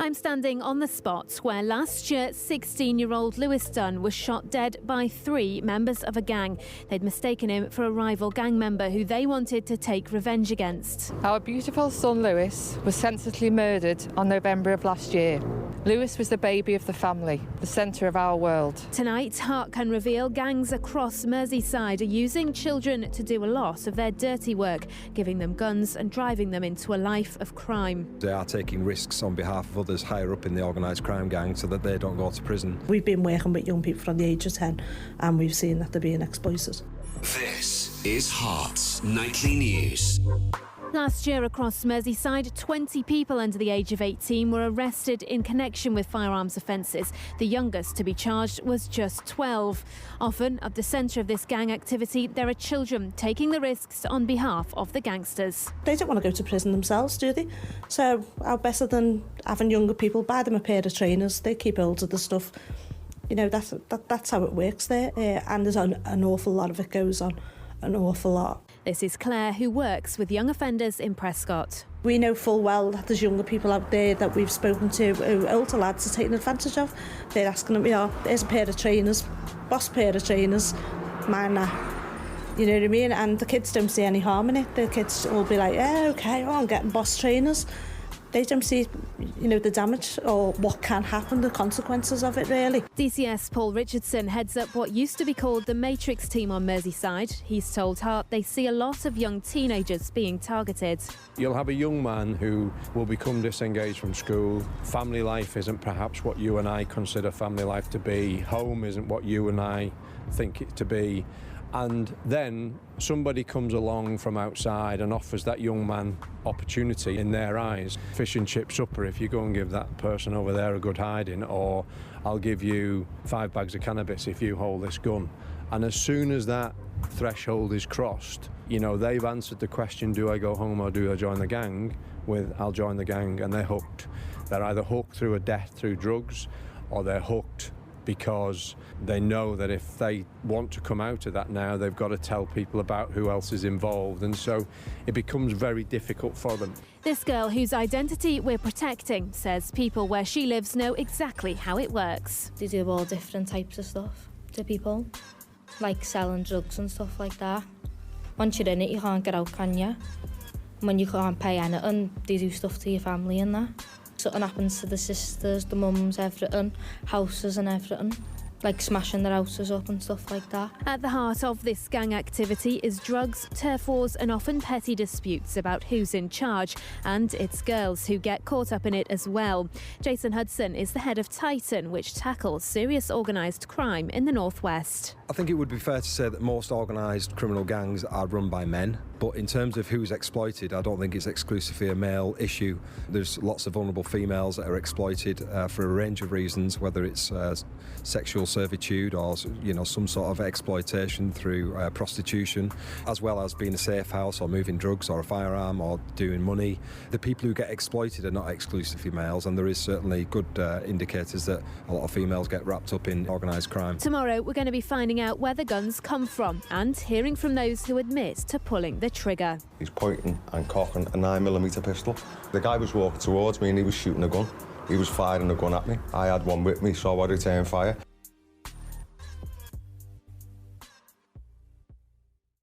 I'm standing on the spot where last year 16-year-old Lewis Dunn was shot dead by 3 members of a gang. They'd mistaken him for a rival gang member who they wanted to take revenge against. Our beautiful son Lewis was senselessly murdered on November of last year. Lewis was the baby of the family, the centre of our world. Tonight, Heart can reveal gangs across Merseyside are using children to do a lot of their dirty work, giving them guns and driving them into a life of crime. They are taking risks on behalf of others higher up in the organised crime gang so that they don't go to prison. We've been working with young people from the age of 10 and we've seen that they're being exploited. This is Heart's Nightly News. Last year across Merseyside, 20 people under the age of 18 were arrested in connection with firearms offences. The youngest to be charged was just 12. Often at the centre of this gang activity, there are children taking the risks on behalf of the gangsters. They don't want to go to prison themselves, do they? So how better than having younger people buy them a pair of trainers, they keep hold of the stuff. You know, that's how it works there, and there's an awful lot of it goes on, an awful lot. This is Claire, who works with young offenders in Prescott. We know full well that there's younger people out there that we've spoken to who older lads are taking advantage of. They're asking them, there's a pair of trainers, boss pair of trainers, mine that. You know what I mean? And the kids don't see any harm in it. The kids will be like, okay, I'm getting boss trainers. They don't see, the damage or what can happen, the consequences of it, really. DCS Paul Richardson heads up what used to be called the Matrix team on Merseyside. He's told Heart they see a lot of young teenagers being targeted. You'll have a young man who will become disengaged from school. Family life isn't perhaps what you and I consider family life to be. Home isn't what you and I think it to be. And then somebody comes along from outside and offers that young man opportunity in their eyes. Fish and chip supper if you go and give that person over there a good hiding, or I'll give you 5 bags of cannabis if you hold this gun. And as soon as that threshold is crossed, they've answered the question, do I go home or do I join the gang, with I'll join the gang, and they're hooked. They're either hooked through a death through drugs, or they're hooked because they know that if they want to come out of that now, they've got to tell people about who else is involved, and so it becomes very difficult for them. This girl, whose identity we're protecting, says people where she lives know exactly how it works. They do all different types of stuff to people, like selling drugs and stuff like that. Once you're in it, you can't get out, can you? When you can't pay anything, they do stuff to your family and that. Something happens to the sisters, the mums, everything, houses and everything, like smashing their houses up and stuff like that. At the heart of this gang activity is drugs, turf wars and often petty disputes about who's in charge, and it's girls who get caught up in it as well. Jason Hudson is the head of Titan, which tackles serious organised crime in the northwest. I think it would be fair to say that most organised criminal gangs are run by men, but in terms of who's exploited, I don't think it's exclusively a male issue. There's lots of vulnerable females that are exploited for a range of reasons, whether it's sexual servitude or some sort of exploitation through prostitution, as well as being a safe house or moving drugs or a firearm or doing money. The people who get exploited are not exclusively males, and there is certainly good indicators that a lot of females get wrapped up in organised crime. Tomorrow we're going to be finding out where the guns come from and hearing from those who admit to pulling the trigger. He's pointing and cocking a 9mm pistol. The guy was walking towards me and he was shooting a gun. He was firing a gun at me. I had one with me, so I returned fire.